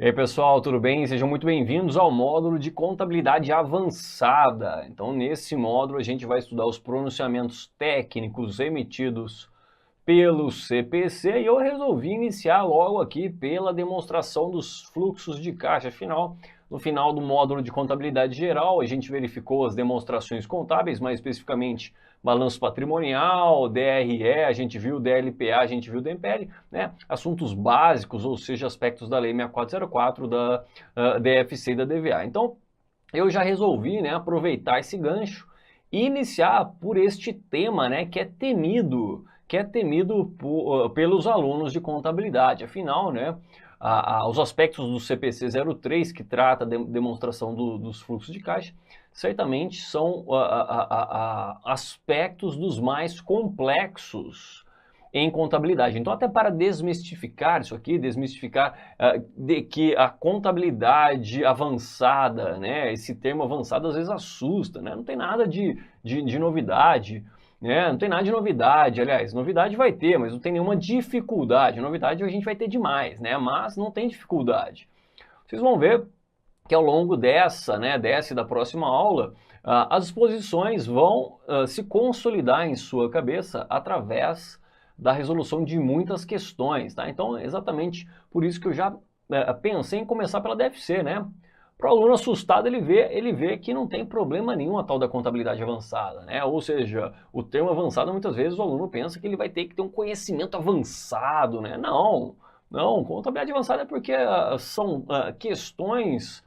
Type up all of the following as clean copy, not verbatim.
E aí pessoal, tudo bem? Sejam muito bem-vindos ao módulo de contabilidade avançada. Então, nesse módulo, a gente vai estudar os pronunciamentos técnicos emitidos pelo CPC e eu resolvi iniciar logo aqui pela demonstração dos fluxos de caixa. Afinal, no final do módulo de contabilidade geral, a gente verificou as demonstrações contábeis, mais especificamente balanço patrimonial, DRE, a gente viu DLPA, a gente viu DMPL, né? Assuntos básicos, ou seja, aspectos da Lei 6404, da DFC e da DVA. Então, eu já resolvi, né, aproveitar esse gancho e iniciar por este tema, né, que é temido pelos alunos de contabilidade. Afinal, né, os aspectos do CPC 03, que trata da demonstração dos fluxos de caixa, certamente são aspectos dos mais complexos em contabilidade. Então, até para desmistificar isso aqui, desmistificar de que a contabilidade avançada, né, esse termo avançado às vezes assusta, né, não tem nada de novidade, né, não tem nada de novidade, aliás, novidade vai ter, mas não tem nenhuma dificuldade, novidade a gente vai ter demais, né, mas não tem dificuldade. Vocês vão ver que ao longo dessa e da próxima aula, as exposições vão se consolidar em sua cabeça através da resolução de muitas questões, tá? Então, exatamente por isso que eu já pensei em começar pela DFC, né? Para o aluno assustado, ele vê que não tem problema nenhum a tal da contabilidade avançada, né? Ou seja, o termo avançado, muitas vezes o aluno pensa que ele vai ter que ter um conhecimento avançado, né? Não, contabilidade avançada é porque são questões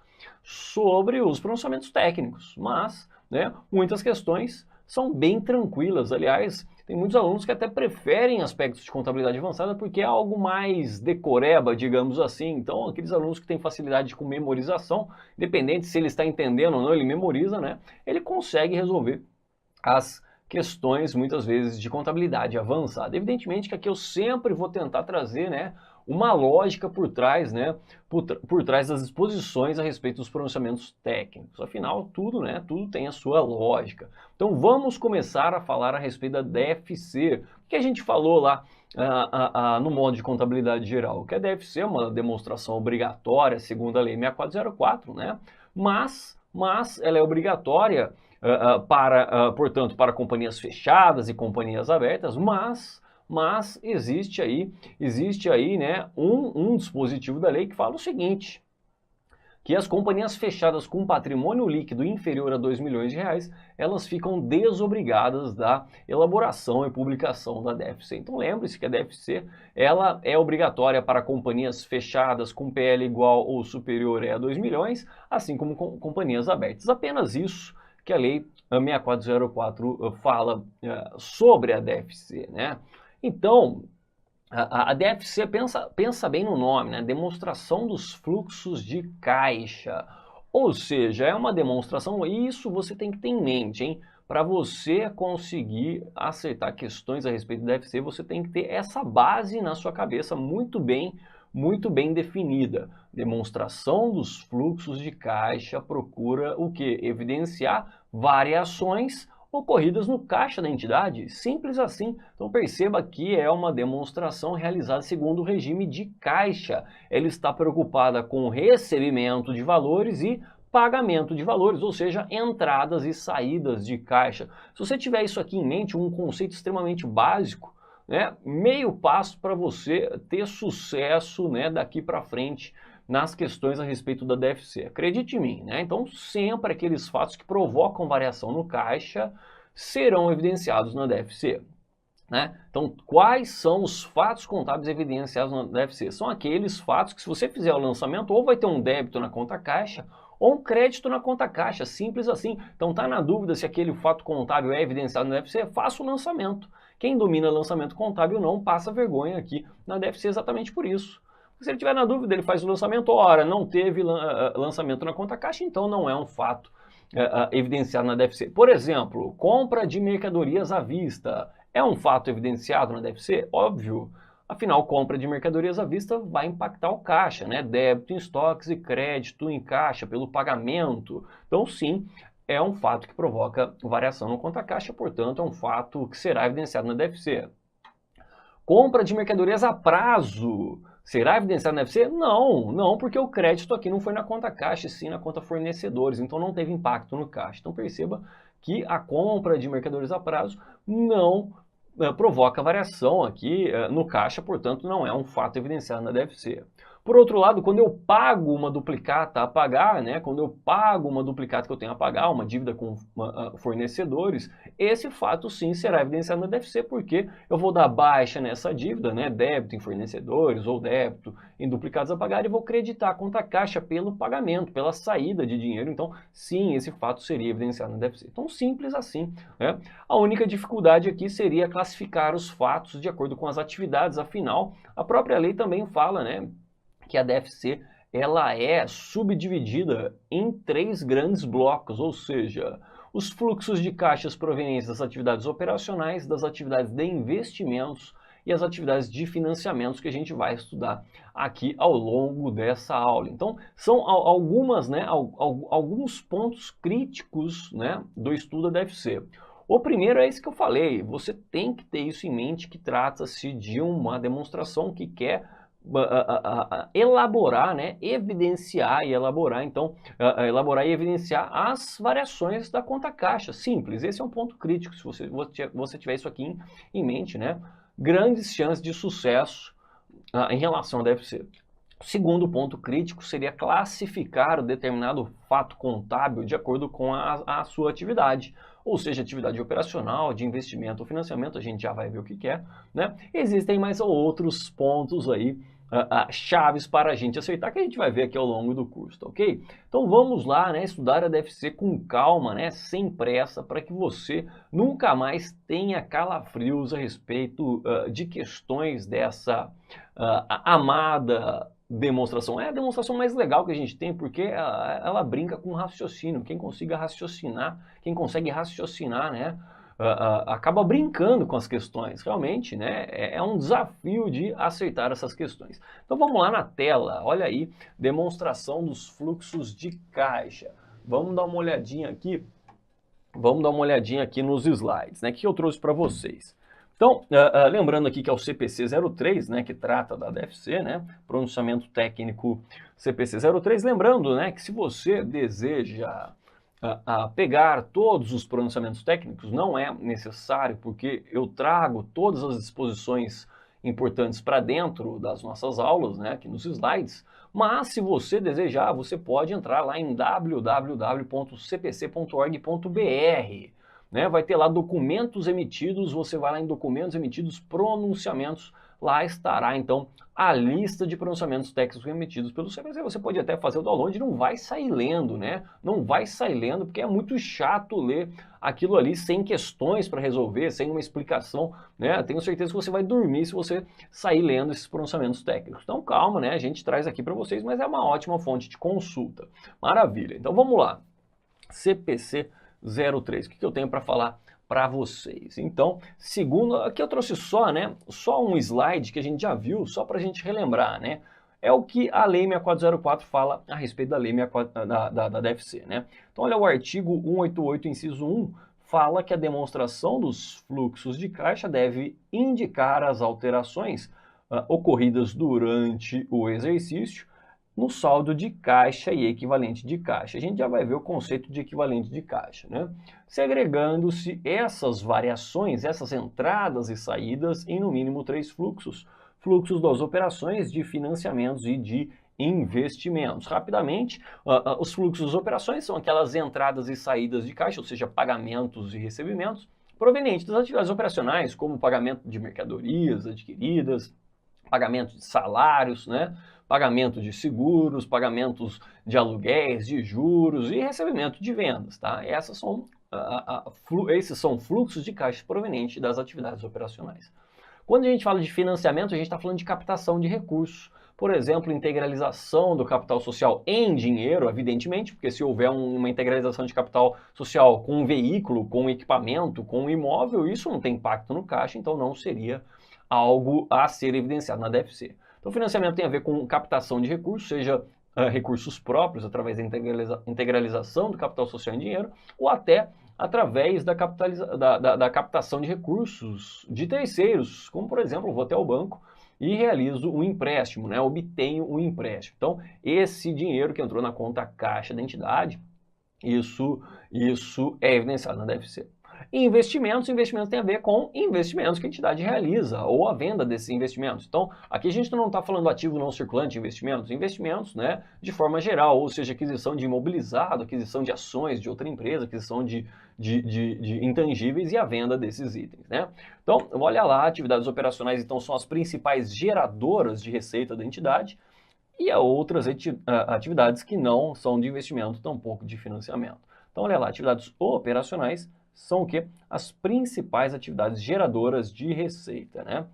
sobre os pronunciamentos técnicos, mas, né, muitas questões são bem tranquilas. Aliás, tem muitos alunos que até preferem aspectos de contabilidade avançada porque é algo mais decoreba, digamos assim. Então, aqueles alunos que têm facilidade com memorização, independente se ele está entendendo ou não, ele memoriza, né? Ele consegue resolver as questões, muitas vezes, de contabilidade avançada. Evidentemente que aqui eu sempre vou tentar trazer, né, uma lógica por trás, né, por trás das exposições a respeito dos pronunciamentos técnicos. Afinal, tudo, né, tudo tem a sua lógica. Então, vamos começar a falar a respeito da DFC. O que a gente falou lá no módulo de contabilidade geral? Que a DFC é uma demonstração obrigatória, segundo a Lei 6404, né, mas ela é obrigatória portanto, para companhias fechadas e companhias abertas, mas existe aí, né, um dispositivo da lei que fala o seguinte, que as companhias fechadas com patrimônio líquido inferior a 2 milhões de reais, elas ficam desobrigadas da elaboração e publicação da DFC. Então lembre-se que a DFC ela é obrigatória para companhias fechadas com PL igual ou superior a 2 milhões, assim como companhias abertas. Apenas isso que a Lei 6404 fala sobre a DFC, né? Então, a DFC, pensa bem no nome, né? Demonstração dos fluxos de caixa. Ou seja, é uma demonstração, e isso você tem que ter em mente, hein? Para você conseguir acertar questões a respeito da DFC, você tem que ter essa base na sua cabeça muito bem definida. Demonstração dos fluxos de caixa procura o quê? Evidenciar variações ocorridas no caixa da entidade, simples assim. Então perceba que é uma demonstração realizada segundo o regime de caixa. Ela está preocupada com recebimento de valores e pagamento de valores, ou seja, entradas e saídas de caixa. Se você tiver isso aqui em mente, um conceito extremamente básico, né, meio passo para você ter sucesso, né, daqui para frente nas questões a respeito da DFC. Acredite em mim, né? Então, sempre aqueles fatos que provocam variação no caixa serão evidenciados na DFC. Né? Então, quais são os fatos contábeis evidenciados na DFC? São aqueles fatos que, se você fizer o lançamento, ou vai ter um débito na conta caixa, ou um crédito na conta caixa, simples assim. Então, tá na dúvida se aquele fato contábil é evidenciado na DFC? Faça o lançamento. Quem domina lançamento contábil não passa vergonha aqui na DFC exatamente por isso. Se ele tiver na dúvida, ele faz o lançamento, ora, não teve lançamento na conta caixa, então não é um fato evidenciado na DFC. Por exemplo, compra de mercadorias à vista. É um fato evidenciado na DFC? Óbvio. Afinal, compra de mercadorias à vista vai impactar o caixa, né? Débito em estoques e crédito em caixa pelo pagamento. Então, sim, é um fato que provoca variação no conta caixa, portanto, é um fato que será evidenciado na DFC. Compra de mercadorias a prazo. Será evidenciado na DFC? Não, não, porque o crédito aqui não foi na conta caixa, sim na conta fornecedores, então não teve impacto no caixa. Então perceba que a compra de mercadorias a prazo não provoca variação aqui no caixa, portanto não é um fato evidenciado na DFC. Por outro lado, quando eu pago uma duplicata a pagar, né, quando eu pago uma duplicata que eu tenho a pagar, uma dívida com fornecedores, esse fato sim será evidenciado na DFC, porque eu vou dar baixa nessa dívida, né, débito em fornecedores ou débito em duplicados a pagar, e vou creditar a conta caixa pelo pagamento, pela saída de dinheiro. Então, sim, esse fato seria evidenciado na DFC. Então, simples assim, né? A única dificuldade aqui seria classificar os fatos de acordo com as atividades, afinal, a própria lei também fala, né, que a DFC ela é subdividida em 3 grandes blocos, ou seja, os fluxos de caixas provenientes das atividades operacionais, das atividades de investimentos e as atividades de financiamentos que a gente vai estudar aqui ao longo dessa aula. Então, são algumas, né, alguns pontos críticos, né, do estudo da DFC. O primeiro é esse que eu falei, você tem que ter isso em mente, que trata-se de uma demonstração que quer elaborar, né, evidenciar e elaborar, então, elaborar e evidenciar as variações da conta caixa. Simples, esse é um ponto crítico, se você tiver isso aqui em mente, né, grandes chances de sucesso em relação à DFC. O segundo ponto crítico seria classificar o determinado fato contábil de acordo com a sua atividade, ou seja, atividade operacional, de investimento ou financiamento, a gente já vai ver o que é, né? Existem mais outros pontos aí, chaves para a gente aceitar, que a gente vai ver aqui ao longo do curso, tá ok? Então vamos lá, né, estudar a DFC com calma, né, sem pressa, para que você nunca mais tenha calafrios a respeito de questões dessa amada demonstração. É a demonstração mais legal que a gente tem, porque ela brinca com raciocínio. Quem consegue raciocinar, né, acaba brincando com as questões. Realmente, né, é um desafio de aceitar essas questões. Então vamos lá na tela, olha aí, demonstração dos fluxos de caixa. Vamos dar uma olhadinha aqui, nos slides, né, que eu trouxe para vocês. Então, lembrando aqui que é o CPC 03, né, que trata da DFC, né, pronunciamento técnico CPC 03, lembrando, né, que se você deseja pegar todos os pronunciamentos técnicos, não é necessário, porque eu trago todas as disposições importantes para dentro das nossas aulas, né, aqui nos slides, mas se você desejar, você pode entrar lá em www.cpc.org.br, né, vai ter lá documentos emitidos, você vai lá em documentos emitidos, pronunciamentos, lá estará então a lista de pronunciamentos técnicos emitidos pelo CPC. Você pode até fazer o download, não vai sair lendo, né? Não vai sair lendo, porque é muito chato ler aquilo ali sem questões para resolver, sem uma explicação, né? Tenho certeza que você vai dormir se você sair lendo esses pronunciamentos técnicos. Então calma, né? A gente traz aqui para vocês, mas é uma ótima fonte de consulta. Maravilha. Então vamos lá. CPC 03. O que eu tenho para falar para vocês? Então, segundo, aqui eu trouxe só um slide que a gente já viu, só para a gente relembrar, né? É o que a Lei 6404 fala a respeito da Lei 64, da DFC, né? Então, olha, o artigo 188, inciso 1, fala que a demonstração dos fluxos de caixa deve indicar as alterações ocorridas durante o exercício no saldo de caixa e equivalente de caixa. A gente já vai ver o conceito de equivalente de caixa, né? Segregando-se essas variações, essas entradas e saídas em no mínimo 3 fluxos. Fluxos das operações de financiamentos e de investimentos. Rapidamente, os fluxos das operações são aquelas entradas e saídas de caixa, ou seja, pagamentos e recebimentos, provenientes das atividades operacionais, como pagamento de mercadorias adquiridas, pagamento de salários, né? Pagamento de seguros, pagamentos de aluguéis, de juros e recebimento de vendas, tá? Esses são fluxos de caixa provenientes das atividades operacionais. Quando a gente fala de financiamento, a gente está falando de captação de recursos. Por exemplo, integralização do capital social em dinheiro, evidentemente, porque se houver uma integralização de capital social com um veículo, com um equipamento, com um imóvel, isso não tem impacto no caixa, então não seria algo a ser evidenciado na DFC. Então, financiamento tem a ver com captação de recursos, seja recursos próprios, através da integralização do capital social em dinheiro, ou até através da captação de recursos de terceiros, como, por exemplo, vou até o banco e realizo um empréstimo, né? Obtenho um empréstimo. Então, esse dinheiro que entrou na conta caixa da entidade, isso é evidenciado na DFC. Investimentos tem a ver com investimentos que a entidade realiza ou a venda desses investimentos. Então, aqui a gente não está falando ativo não circulante de investimentos, né, de forma geral, ou seja, aquisição de imobilizado, aquisição de ações de outra empresa, aquisição de intangíveis e a venda desses itens, né? Então, olha lá, atividades operacionais então são as principais geradoras de receita da entidade e há outras atividades que não são de investimento, tampouco de financiamento. Então, olha lá, atividades operacionais são o quê? As principais atividades geradoras de receita, né?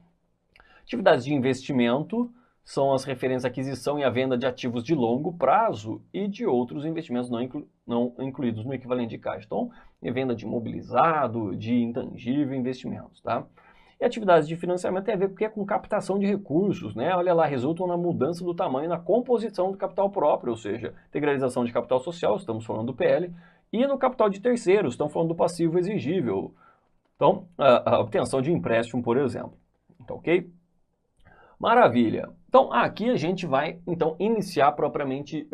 Atividades de investimento são as referentes à aquisição e à venda de ativos de longo prazo e de outros investimentos não incluídos no equivalente de caixa. Então, venda de imobilizado, de intangível, investimentos, tá? E atividades de financiamento tem a ver com captação de recursos, né? Olha lá, resultam na mudança do tamanho na composição do capital próprio, ou seja, integralização de capital social, estamos falando do PL, e no capital de terceiros, estamos falando do passivo exigível. Então, a obtenção de empréstimo, por exemplo. Então, ok? Maravilha. Então, aqui a gente vai, então, iniciar propriamente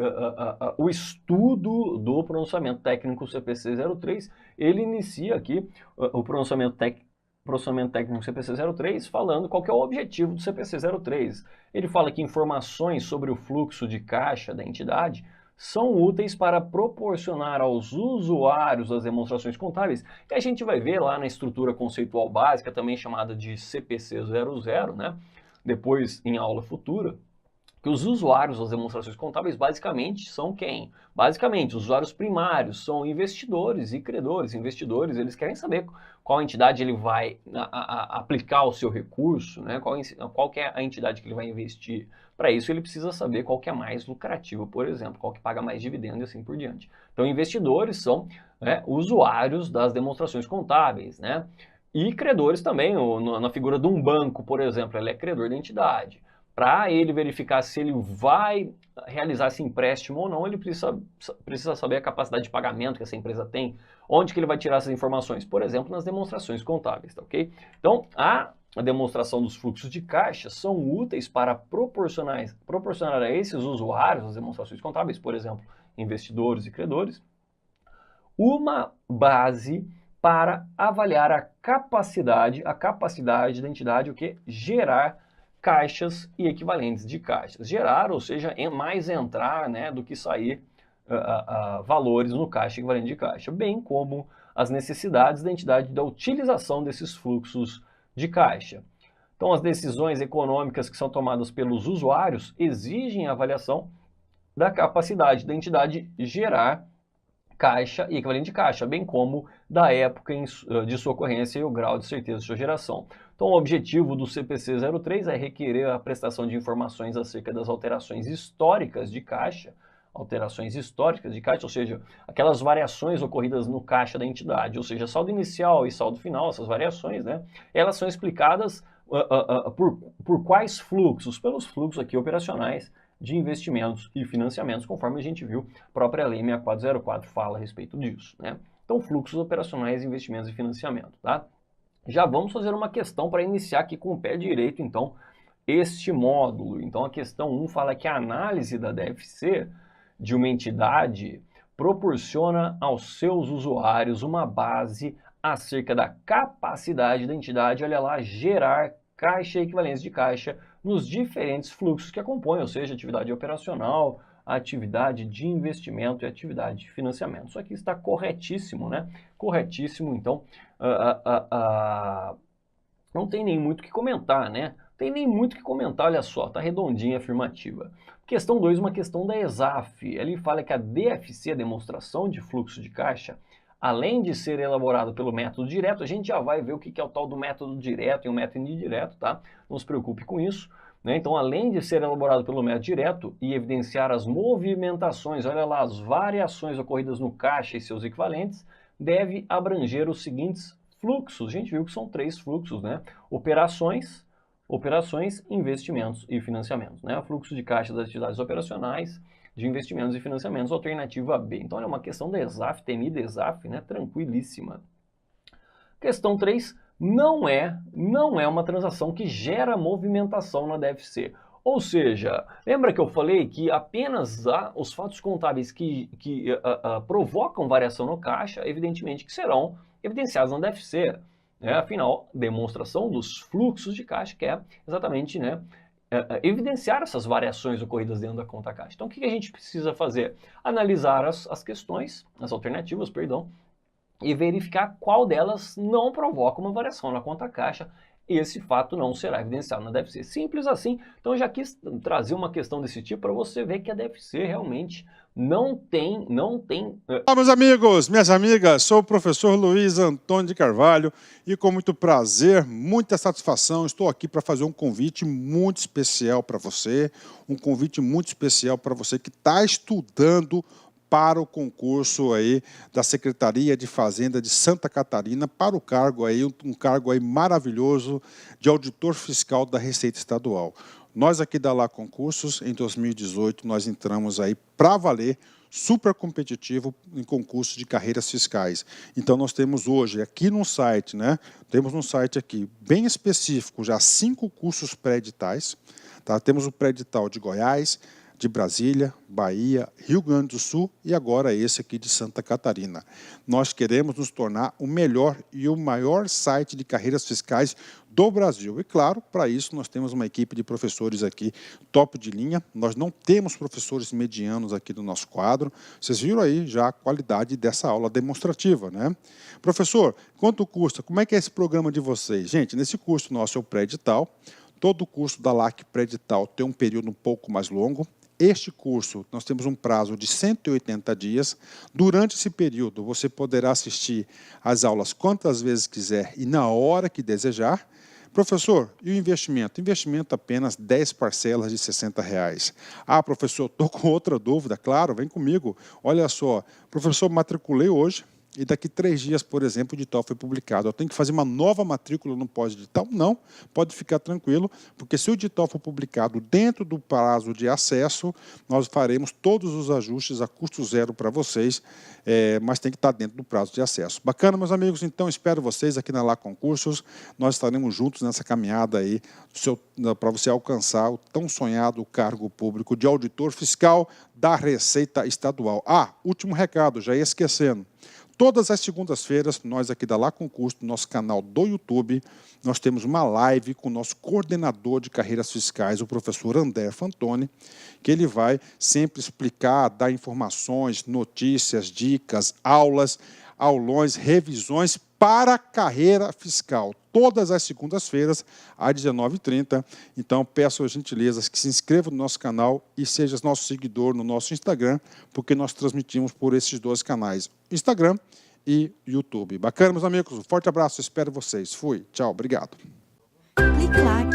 o estudo do pronunciamento técnico CPC 03. Ele inicia aqui o pronunciamento técnico CPC 03 falando qual que é o objetivo do CPC 03. Ele fala que informações sobre o fluxo de caixa da entidade são úteis para proporcionar aos usuários das demonstrações contábeis, que a gente vai ver lá na estrutura conceitual básica, também chamada de CPC 00, né? Depois em aula futura, que os usuários das demonstrações contábeis basicamente são quem? Basicamente, os usuários primários são investidores e credores. Investidores, eles querem saber qual entidade ele vai aplicar o seu recurso, né? Qual que é a entidade que ele vai investir. Para isso, ele precisa saber qual que é mais lucrativa, por exemplo, qual que paga mais dividendo e assim por diante. Então, investidores são, né, usuários das demonstrações contábeis, né? E credores também, na figura de um banco, por exemplo, ele é credor da entidade. Para ele verificar se ele vai realizar esse empréstimo ou não, ele precisa saber a capacidade de pagamento que essa empresa tem, onde que ele vai tirar essas informações, por exemplo, nas demonstrações contábeis, tá ok? Então, a demonstração dos fluxos de caixa são úteis para proporcionar a esses usuários das demonstrações contábeis, por exemplo, investidores e credores, uma base para avaliar a capacidade da entidade, o que? Gerar caixas e equivalentes de caixas. Gerar, ou seja, mais entrar, né, do que sair valores no caixa equivalente de caixa, bem como as necessidades da entidade da utilização desses fluxos de caixa. Então, as decisões econômicas que são tomadas pelos usuários exigem a avaliação da capacidade da entidade gerar caixa e equivalente de caixa, bem como da época de sua ocorrência e o grau de certeza de sua geração. Então, o objetivo do CPC 03 é requerer a prestação de informações acerca das alterações históricas de caixa, ou seja, aquelas variações ocorridas no caixa da entidade, ou seja, saldo inicial e saldo final, essas variações, né, elas são explicadas por quais fluxos? Pelos fluxos aqui operacionais de investimentos e financiamentos, conforme a gente viu, a própria Lei 6404 fala a respeito disso, né? Então, fluxos operacionais, investimentos e financiamento, tá? Já vamos fazer uma questão para iniciar aqui com o pé direito, então, este módulo. Então, a questão 1 fala que a análise da DFC de uma entidade proporciona aos seus usuários uma base acerca da capacidade da entidade, olha lá, gerar caixa e equivalência de caixa nos diferentes fluxos que a compõem, ou seja, atividade operacional, atividade de investimento e atividade de financiamento. Isso aqui está corretíssimo, né? Corretíssimo, então, não tem nem muito o que comentar, né? Tem nem muito o que comentar, olha só, tá redondinha a afirmativa. Questão 2, uma questão da ESAF. Ele fala que a DFC, a demonstração de fluxo de caixa, além de ser elaborado pelo método direto, a gente já vai ver o que é o tal do método direto e o método indireto, tá? Não se preocupe com isso, né? Então, além de ser elaborado pelo método direto e evidenciar as movimentações, olha lá, as variações ocorridas no caixa e seus equivalentes, deve abranger os seguintes fluxos. A gente viu que são 3 fluxos, né? Operações, investimentos e financiamentos, né? Fluxo de caixa das atividades operacionais, de investimentos e financiamentos, alternativa B. Então, é uma questão da ESAF, temida ESAF, né? Tranquilíssima. Questão 3, não é uma transação que gera movimentação na DFC. Ou seja, lembra que eu falei que apenas os fatos contábeis que provocam variação no caixa, evidentemente que serão evidenciados na DFC. Né? Afinal, demonstração dos fluxos de caixa, que é exatamente, né, evidenciar essas variações ocorridas dentro da conta caixa. Então, o que a gente precisa fazer? Analisar as questões, as alternativas, perdão, e verificar qual delas não provoca uma variação na conta caixa. Esse fato não será evidenciado na DFC. Simples assim. Então eu já quis trazer uma questão desse tipo para você ver que a DFC realmente não tem. Olá, meus amigos, minhas amigas, sou o professor Luiz Antônio de Carvalho e com muito prazer, muita satisfação, estou aqui para fazer um convite muito especial para você, que está estudando para o concurso aí da Secretaria de Fazenda de Santa Catarina, para o cargo aí, um cargo aí maravilhoso de auditor fiscal da Receita Estadual. Nós aqui da Lá Concursos, em 2018, nós entramos aí para valer, super competitivo em concursos de carreiras fiscais. Então nós temos hoje aqui no site, né? Temos um site aqui bem específico, já 5 cursos pré-editais, tá? Temos o pré-edital de Goiás, de Brasília, Bahia, Rio Grande do Sul e agora esse aqui de Santa Catarina. Nós queremos nos tornar o melhor e o maior site de carreiras fiscais do Brasil. E claro, para isso nós temos uma equipe de professores aqui top de linha. Nós não temos professores medianos aqui no nosso quadro. Vocês viram aí já a qualidade dessa aula demonstrativa, né? Professor, quanto custa? Como é que é esse programa de vocês? Gente, nesse curso nosso é o pré-edital. Todo curso da LAC pré-edital tem um período um pouco mais longo. Este curso, nós temos um prazo de 180 dias. Durante esse período, você poderá assistir às aulas quantas vezes quiser e na hora que desejar. Professor, e o investimento? Investimento apenas 10 parcelas de R$60. Ah, professor, estou com outra dúvida. Claro, vem comigo. Olha só, professor, matriculei hoje. E daqui 3 dias, por exemplo, o edital foi publicado. Eu tenho que fazer uma nova matrícula no pós-edital? Não, pode ficar tranquilo, porque se o edital for publicado dentro do prazo de acesso, nós faremos todos os ajustes a custo zero para vocês, mas tem que estar dentro do prazo de acesso. Bacana, meus amigos? Então, espero vocês aqui na Lá Concursos. Nós estaremos juntos nessa caminhada aí para você alcançar o tão sonhado cargo público de auditor fiscal da Receita Estadual. Ah, último recado, já ia esquecendo. Todas as segundas-feiras, nós aqui da Lá Concurso, no nosso canal do YouTube, nós temos uma live com o nosso coordenador de carreiras fiscais, o professor André Fantoni, que ele vai sempre explicar, dar informações, notícias, dicas, aulas, aulões, revisões para a carreira fiscal. Todas as segundas-feiras, às 19h30. Então, peço as gentilezas que se inscreva no nosso canal e seja nosso seguidor no nosso Instagram, porque nós transmitimos por esses 2 canais, Instagram e YouTube. Bacana, meus amigos? Um forte abraço, espero vocês. Fui, tchau, obrigado. Clique lá